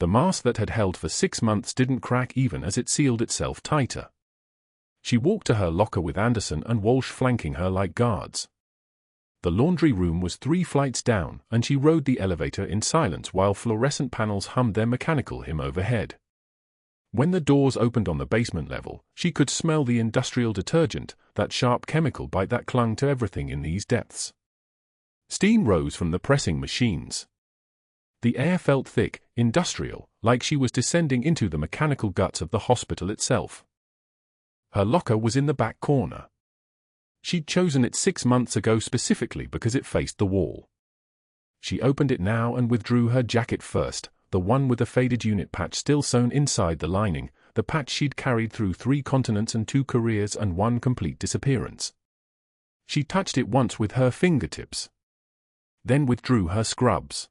The mask that had held for 6 months didn't crack even as it sealed itself tighter. She walked to her locker with Anderson and Walsh flanking her like guards. The laundry room was 3 flights down, and she rode the elevator in silence while fluorescent panels hummed their mechanical hymn overhead. When the doors opened on the basement level, she could smell the industrial detergent, that sharp chemical bite that clung to everything in these depths. Steam rose from the pressing machines. The air felt thick, industrial, like she was descending into the mechanical guts of the hospital itself. Her locker was in the back corner. She'd chosen it 6 months ago specifically because it faced the wall. She opened it now and withdrew her jacket first, the one with the faded unit patch still sewn inside the lining, the patch she'd carried through 3 continents and 2 careers and 1 complete disappearance. She touched it once with her fingertips. Then withdrew her scrubs.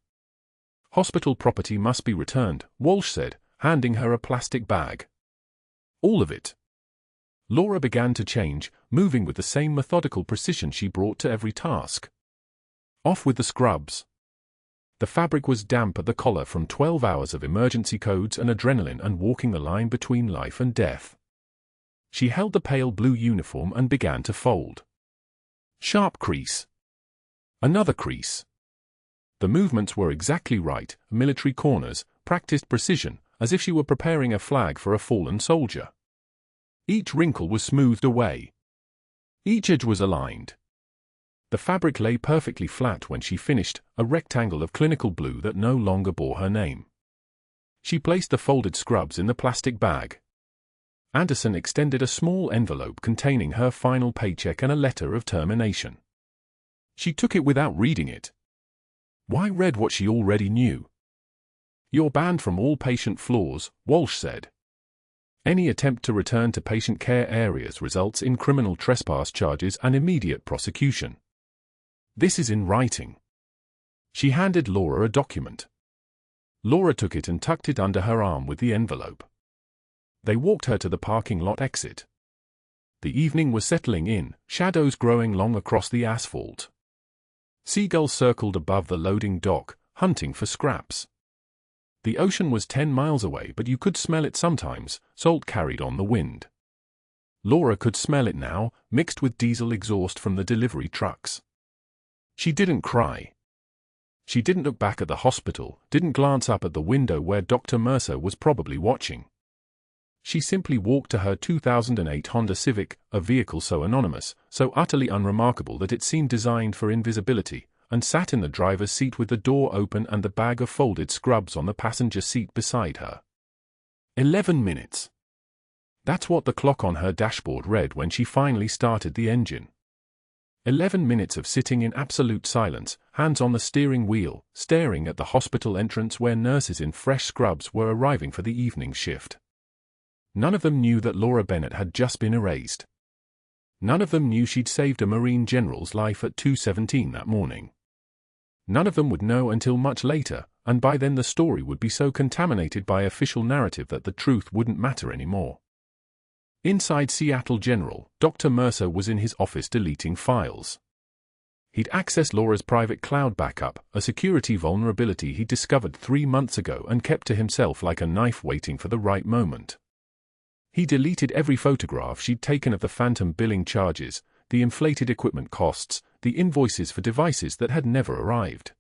"Hospital property must be returned," Walsh said, handing her a plastic bag. "All of it." Laura began to change, moving with the same methodical precision she brought to every task. Off with the scrubs. The fabric was damp at the collar from 12 hours of emergency codes and adrenaline and walking the line between life and death. She held the pale blue uniform and began to fold. Sharp crease. Another crease. The movements were exactly right, military corners, practiced precision, as if she were preparing a flag for a fallen soldier. Each wrinkle was smoothed away. Each edge was aligned. The fabric lay perfectly flat when she finished, a rectangle of clinical blue that no longer bore her name. She placed the folded scrubs in the plastic bag. Anderson extended a small envelope containing her final paycheck and a letter of termination. She took it without reading it. Why read what she already knew? "You're banned from all patient floors," Walsh said. "Any attempt to return to patient care areas results in criminal trespass charges and immediate prosecution. This is in writing." She handed Laura a document. Laura took it and tucked it under her arm with the envelope. They walked her to the parking lot exit. The evening was settling in, shadows growing long across the asphalt. Seagulls circled above the loading dock, hunting for scraps. The ocean was 10 miles away, but you could smell it sometimes, salt carried on the wind. Laura could smell it now, mixed with diesel exhaust from the delivery trucks. She didn't cry. She didn't look back at the hospital, didn't glance up at the window where Dr. Mercer was probably watching. She simply walked to her 2008 Honda Civic, a vehicle so anonymous, so utterly unremarkable that it seemed designed for invisibility, and sat in the driver's seat with the door open and the bag of folded scrubs on the passenger seat beside her. 11 minutes. That's what the clock on her dashboard read when she finally started the engine. 11 minutes of sitting in absolute silence, hands on the steering wheel, staring at the hospital entrance where nurses in fresh scrubs were arriving for the evening shift. None of them knew that Laura Bennett had just been erased. None of them knew she'd saved a Marine general's life at 2:17 that morning. None of them would know until much later, and by then the story would be so contaminated by official narrative that the truth wouldn't matter anymore. Inside Seattle General, Dr. Mercer was in his office deleting files. He'd accessed Laura's private cloud backup, a security vulnerability he discovered 3 months ago and kept to himself like a knife waiting for the right moment. He deleted every photograph she'd taken of the phantom billing charges, the inflated equipment costs, the invoices for devices that had never arrived.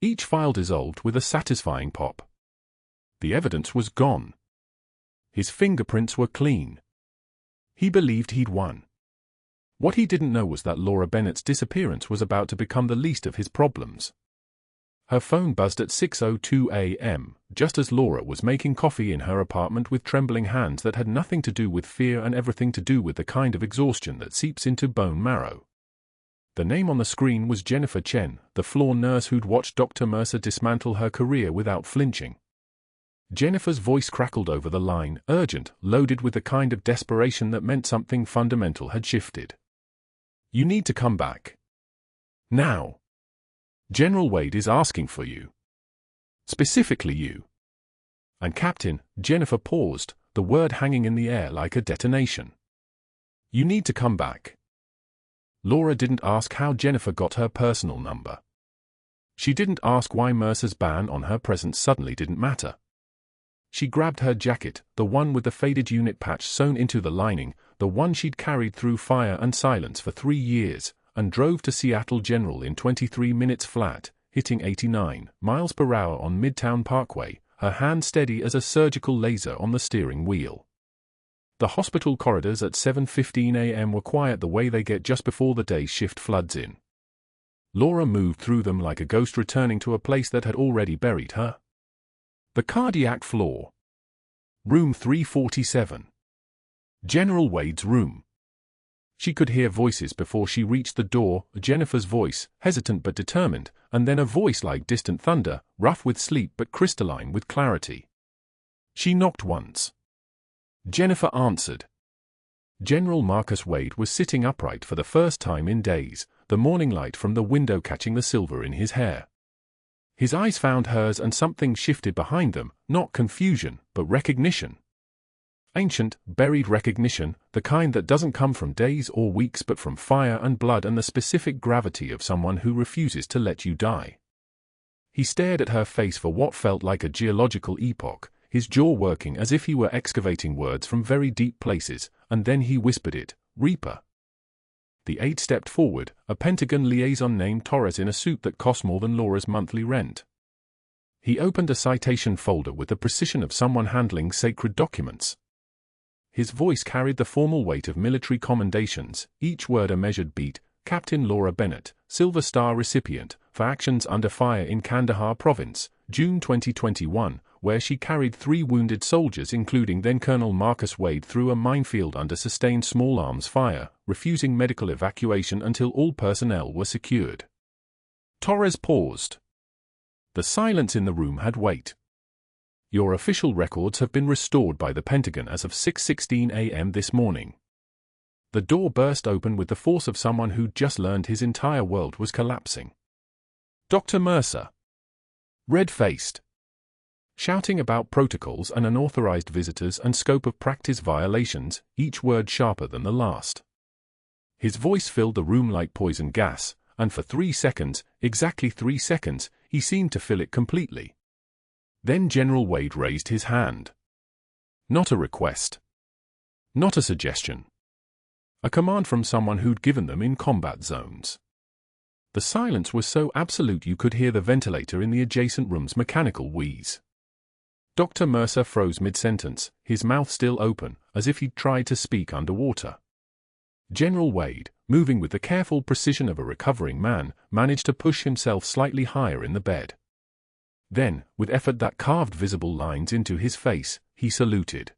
Each file dissolved with a satisfying pop. The evidence was gone. His fingerprints were clean. He believed he'd won. What he didn't know was that Laura Bennett's disappearance was about to become the least of his problems. Her phone buzzed at 6:02 a.m., just as Laura was making coffee in her apartment with trembling hands that had nothing to do with fear and everything to do with the kind of exhaustion that seeps into bone marrow. The name on the screen was Jennifer Chen, the floor nurse who'd watched Dr. Mercer dismantle her career without flinching. Jennifer's voice crackled over the line, urgent, loaded with the kind of desperation that meant something fundamental had shifted. "You need to come back. Now. General Wade is asking for you. Specifically you." "And Captain," Jennifer paused, the word hanging in the air like a detonation. "You need to come back." Laura didn't ask how Jennifer got her personal number. She didn't ask why Mercer's ban on her presence suddenly didn't matter. She grabbed her jacket, the one with the faded unit patch sewn into the lining, the one she'd carried through fire and silence for 3 years, and drove to Seattle General in 23 minutes flat, hitting 89 miles per hour on Midtown Parkway, her hand steady as a surgical laser on the steering wheel. The hospital corridors at 7:15 a.m. were quiet the way they get just before the day's shift floods in. Laura moved through them like a ghost returning to a place that had already buried her. The cardiac floor. Room 347. General Wade's room. She could hear voices before she reached the door, Jennifer's voice, hesitant but determined, and then a voice like distant thunder, rough with sleep but crystalline with clarity. She knocked once. Jennifer answered. General Marcus Wade was sitting upright for the first time in days, the morning light from the window catching the silver in his hair. His eyes found hers and something shifted behind them, not confusion, but recognition. Ancient, buried recognition, the kind that doesn't come from days or weeks but from fire and blood and the specific gravity of someone who refuses to let you die. He stared at her face for what felt like a geological epoch, his jaw working as if he were excavating words from very deep places, and then he whispered it, "Reaper." The aide stepped forward, a Pentagon liaison named Torres in a suit that cost more than Laura's monthly rent. He opened a citation folder with the precision of someone handling sacred documents. His voice carried the formal weight of military commendations, each word a measured beat. "Captain Laura Bennett, Silver Star recipient, for actions under fire in Kandahar Province, June 2021, where she carried 3 wounded soldiers including then-Colonel Marcus Wade through a minefield under sustained small arms fire, refusing medical evacuation until all personnel were secured." Torres paused. The silence in the room had weight. "Your official records have been restored by the Pentagon as of 6:16 a.m. this morning." The door burst open with the force of someone who'd just learned his entire world was collapsing. Dr. Mercer. Red-faced. Shouting about protocols and unauthorized visitors and scope of practice violations, each word sharper than the last. His voice filled the room like poison gas, and for 3 seconds, exactly 3 seconds, he seemed to fill it completely. Then General Wade raised his hand. Not a request. Not a suggestion. A command from someone who'd given them in combat zones. The silence was so absolute you could hear the ventilator in the adjacent room's mechanical wheeze. Dr. Mercer froze mid-sentence, his mouth still open, as if he'd tried to speak underwater. General Wade, moving with the careful precision of a recovering man, managed to push himself slightly higher in the bed. Then, with effort that carved visible lines into his face, he saluted.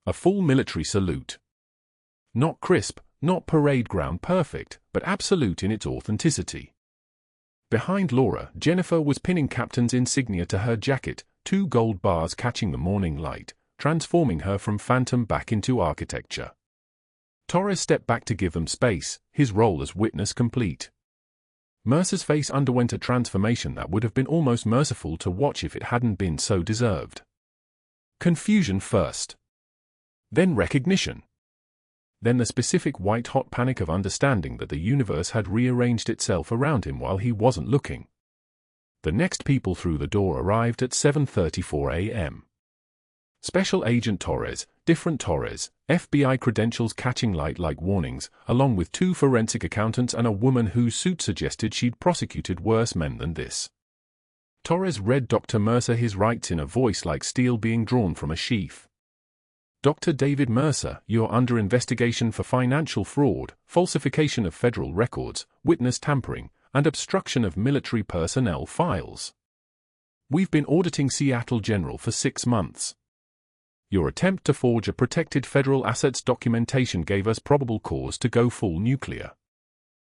A full military salute. Not crisp, not parade ground perfect, but absolute in its authenticity. Behind Laura, Jennifer was pinning Captain's insignia to her jacket, 2 gold bars catching the morning light, transforming her from phantom back into architecture. Torres stepped back to give them space, his role as witness complete. Mercer's face underwent a transformation that would have been almost merciful to watch if it hadn't been so deserved. Confusion first. Then recognition. Then the specific white-hot panic of understanding that the universe had rearranged itself around him while he wasn't looking. The next people through the door arrived at 7:34 a.m. Special Agent Torres, different Torres, FBI credentials catching light like warnings, along with 2 forensic accountants and a woman whose suit suggested she'd prosecuted worse men than this. Torres read Dr. Mercer his rights in a voice like steel being drawn from a sheath. Dr. David Mercer, you're under investigation for financial fraud, falsification of federal records, witness tampering, and obstruction of military personnel files. We've been auditing Seattle General for 6 months. Your attempt to forge a protected federal assets documentation gave us probable cause to go full nuclear.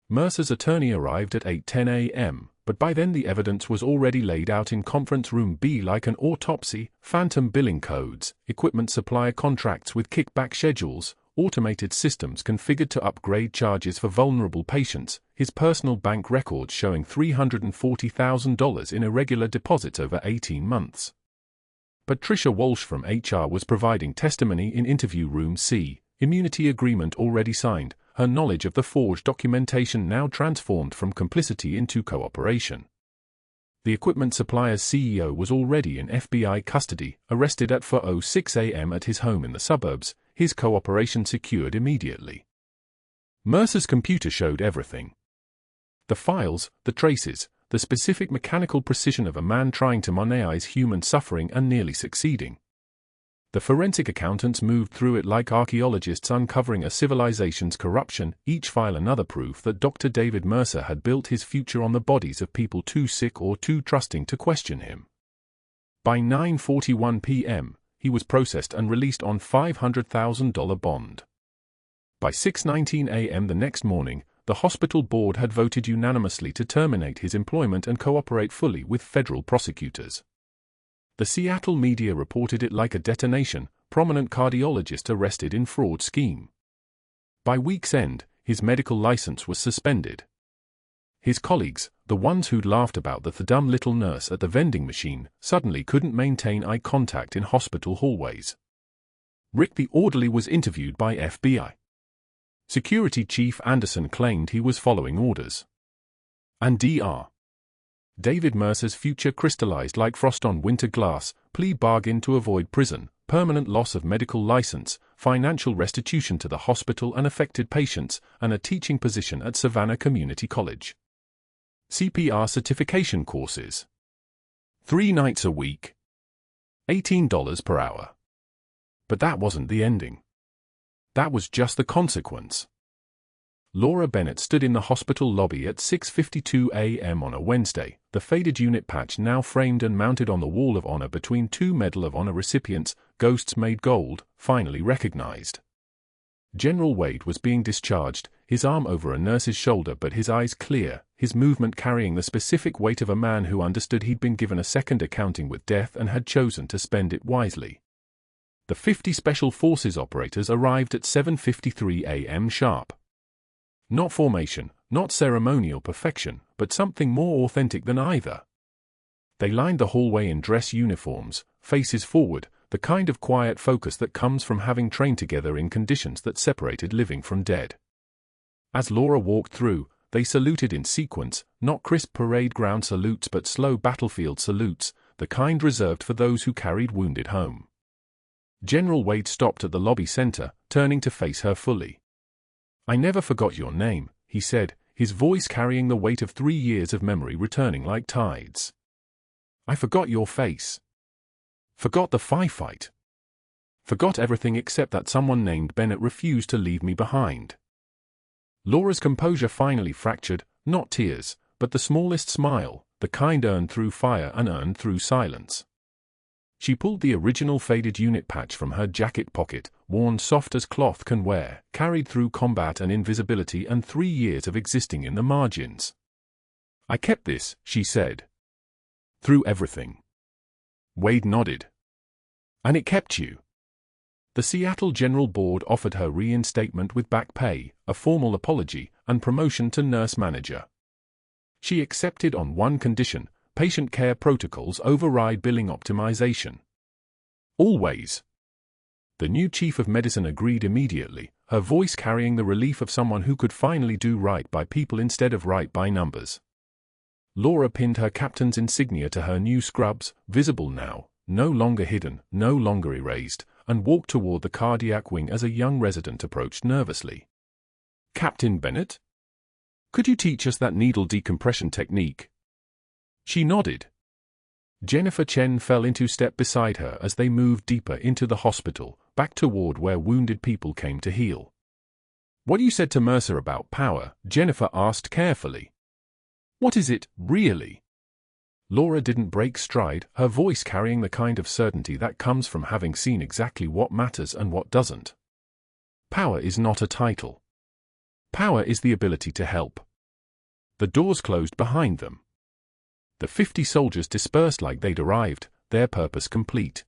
Mercer's attorney arrived at 8:10 a.m., but by then the evidence was already laid out in Conference Room B like an autopsy, phantom billing codes, equipment supplier contracts with kickback schedules, automated systems configured to upgrade charges for vulnerable patients, his personal bank records showing $340,000 in irregular deposits over 18 months. Patricia Walsh from HR was providing testimony in Interview Room C, immunity agreement already signed, her knowledge of the forged documentation now transformed from complicity into cooperation. The equipment supplier's CEO was already in FBI custody, arrested at 4:06 a.m. at his home in the suburbs, his cooperation secured immediately. Mercer's computer showed everything. The files, the traces, the specific mechanical precision of a man trying to monetize human suffering and nearly succeeding. The forensic accountants moved through it like archaeologists uncovering a civilization's corruption, each file another proof that Dr. David Mercer had built his future on the bodies of people too sick or too trusting to question him. By 9:41 p.m., he was processed and released on $500,000 bond. By 6:19 a.m. the next morning, the hospital board had voted unanimously to terminate his employment and cooperate fully with federal prosecutors. The Seattle media reported it like a detonation, prominent cardiologist arrested in fraud scheme. By week's end, his medical license was suspended. His colleagues, the ones who'd laughed about the dumb little nurse at the vending machine, suddenly couldn't maintain eye contact in hospital hallways. Rick the orderly was interviewed by FBI. Security Chief Anderson claimed he was following orders. And Dr. David Mercer's future crystallized like frost on winter glass, plea bargain to avoid prison, permanent loss of medical license, financial restitution to the hospital and affected patients, and a teaching position at Savannah Community College. CPR certification courses. 3 nights a week. $18 per hour. But that wasn't the ending. That was just the consequence. Laura Bennett stood in the hospital lobby at 6:52 a.m. on a Wednesday, the faded unit patch now framed and mounted on the wall of honor between 2 Medal of Honor recipients, ghosts made gold, finally recognized. General Wade was being discharged, his arm over a nurse's shoulder but his eyes clear, his movement carrying the specific weight of a man who understood he'd been given a second accounting with death and had chosen to spend it wisely. The 50 Special Forces operators arrived at 7:53 a.m. sharp. Not formation, not ceremonial perfection, but something more authentic than either. They lined the hallway in dress uniforms, faces forward, the kind of quiet focus that comes from having trained together in conditions that separated living from dead. As Laura walked through, they saluted in sequence, not crisp parade ground salutes but slow battlefield salutes, the kind reserved for those who carried wounded home. General Wade stopped at the lobby center, turning to face her fully. "I never forgot your name," he said, his voice carrying the weight of 3 years of memory returning like tides. "I forgot your face. Forgot the fight. Forgot everything except that someone named Bennett refused to leave me behind." Laura's composure finally fractured, not tears, but the smallest smile, the kind earned through fire and earned through silence. She pulled the original faded unit patch from her jacket pocket, worn soft as cloth can wear, carried through combat and invisibility and 3 years of existing in the margins. I kept this, she said. Through everything. Wade nodded. And it kept you. The Seattle General Board offered her reinstatement with back pay, a formal apology, and promotion to nurse manager. She accepted on one condition: patient care protocols override billing optimization. Always. The new chief of medicine agreed immediately, her voice carrying the relief of someone who could finally do right by people instead of right by numbers. Laura pinned her captain's insignia to her new scrubs, visible now, no longer hidden, no longer erased, and walked toward the cardiac wing as a young resident approached nervously. Captain Bennett? Could you teach us that needle decompression technique? She nodded. Jennifer Chen fell into step beside her as they moved deeper into the hospital, back toward where wounded people came to heal. What you said to Mercer about power, Jennifer asked carefully. What is it, really? Laura didn't break stride, her voice carrying the kind of certainty that comes from having seen exactly what matters and what doesn't. Power is not a title. Power is the ability to help. The doors closed behind them. The 50 soldiers dispersed like they'd arrived, their purpose complete.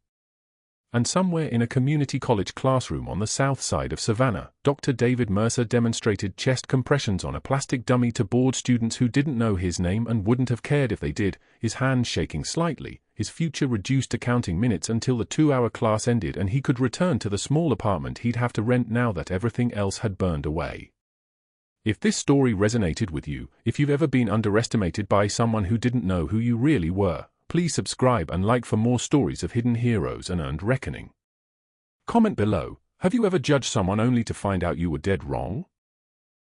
And somewhere in a community college classroom on the south side of Savannah, Dr. David Mercer demonstrated chest compressions on a plastic dummy to bored students who didn't know his name and wouldn't have cared if they did, his hands shaking slightly, his future reduced to counting minutes until the 2-hour class ended and he could return to the small apartment he'd have to rent now that everything else had burned away. If this story resonated with you, if you've ever been underestimated by someone who didn't know who you really were, please subscribe and like for more stories of hidden heroes and earned reckoning. Comment below, have you ever judged someone only to find out you were dead wrong?